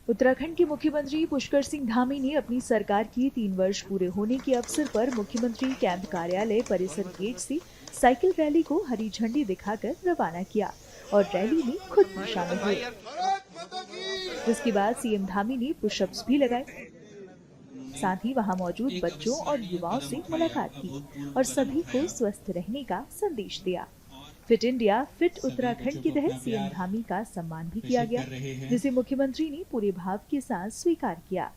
उत्तराखंड के मुख्यमंत्री पुष्कर सिंह धामी ने अपनी सरकार की 3 वर्ष पूरे होने के अवसर पर मुख्यमंत्री कैंप कार्यालय परिसर गेट से साइकिल रैली को हरी झंडी दिखाकर रवाना किया और रैली में खुद भी शामिल हुए, जिसके बाद सीएम धामी ने पुशअप्स भी लगाए। साथ ही वहां मौजूद बच्चों और युवाओं से मुलाकात की और सभी को स्वस्थ रहने का संदेश दिया। फिट इंडिया फिट उत्तराखंड के तहत सीएम धामी का सम्मान भी किया गया, जिसे मुख्यमंत्री ने पूरे भाव के साथ स्वीकार किया।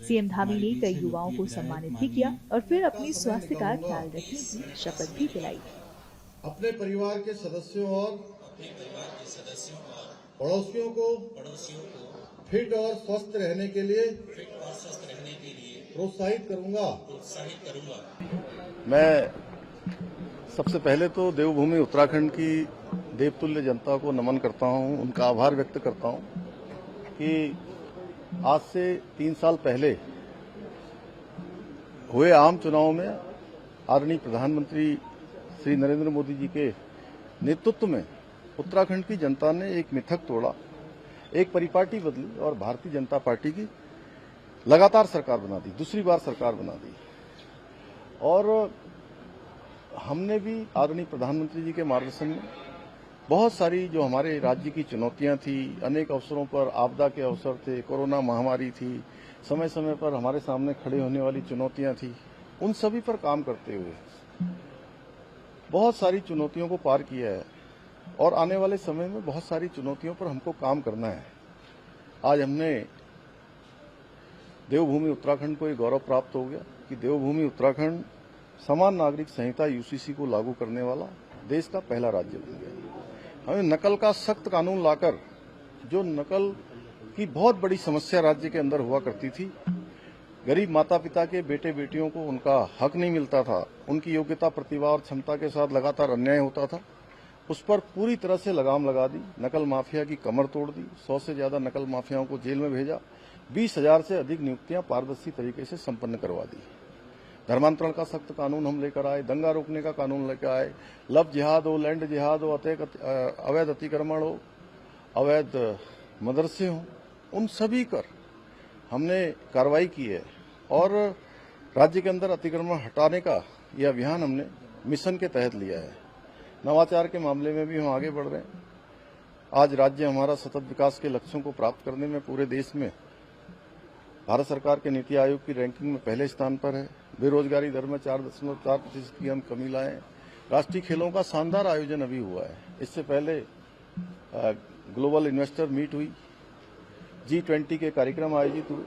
सीएम धामी ने कई युवाओं को सम्मानित भी किया और फिर अपने स्वास्थ्य का ख्याल रखने की शपथ भी दिलाई। अपने परिवार के सदस्यों और पड़ोसियों को फिट और स्वस्थ रहने के लिए प्रोत्साहित करूंगा। मैं सबसे पहले तो देवभूमि उत्तराखंड की देवतुल्य जनता को नमन करता हूं, उनका आभार व्यक्त करता हूं कि आज से 3 साल पहले हुए आम चुनाव में आदरणीय प्रधानमंत्री श्री नरेंद्र मोदी जी के नेतृत्व में उत्तराखंड की जनता ने एक मिथक तोड़ा, एक परिपाटी बदली और भारतीय जनता पार्टी की लगातार सरकार बना दी, दूसरी बार सरकार बना दी। और हमने भी आदरणीय प्रधानमंत्री जी के मार्गदर्शन में बहुत सारी जो हमारे राज्य की चुनौतियां थी, अनेक अवसरों पर आपदा के अवसर थे, कोरोना महामारी थी, समय समय पर हमारे सामने खड़े होने वाली चुनौतियां थी, उन सभी पर काम करते हुए बहुत सारी चुनौतियों को पार किया है और आने वाले समय में बहुत सारी चुनौतियों पर हमको काम करना है। आज हमने देवभूमि उत्तराखंड को ये गौरव प्राप्त हो गया कि देवभूमि उत्तराखंड समान नागरिक संहिता यूसीसी को लागू करने वाला देश का पहला राज्य बन गया। हमें नकल का सख्त कानून लाकर, जो नकल की बहुत बड़ी समस्या राज्य के अंदर हुआ करती थी, गरीब माता पिता के बेटे बेटियों को उनका हक नहीं मिलता था, उनकी योग्यता प्रतिभा और क्षमता के साथ लगातार अन्याय होता था, उस पर पूरी तरह से लगाम लगा दी। नकल माफिया की कमर तोड़ दी, 100 से ज्यादा नकल माफियाओं को जेल में भेजा, 20,000 से अधिक नियुक्तियां पारदर्शी तरीके से संपन्न करवा दी। धर्मांतरण का सख्त कानून हम लेकर आए, दंगा रोकने का कानून लेकर आए, लव जिहाद हो, लैंड जिहाद हो, अवैध अतिक्रमण हो, अवैध मदरसे हो, उन सभी पर हमने कार्रवाई की है और राज्य के अंदर अतिक्रमण हटाने का यह अभियान हमने मिशन के तहत लिया है। नवाचार के मामले में भी हम आगे बढ़ रहे हैं। आज राज्य हमारा सतत विकास के लक्ष्यों को प्राप्त करने में पूरे देश में भारत सरकार के नीति आयोग की रैंकिंग में पहले स्थान पर है। बेरोजगारी दर में 4.4% की हम कमी लाए। राष्ट्रीय खेलों का शानदार आयोजन अभी हुआ है। इससे पहले ग्लोबल इन्वेस्टर मीट हुई, G20 के कार्यक्रम आयोजित हुए।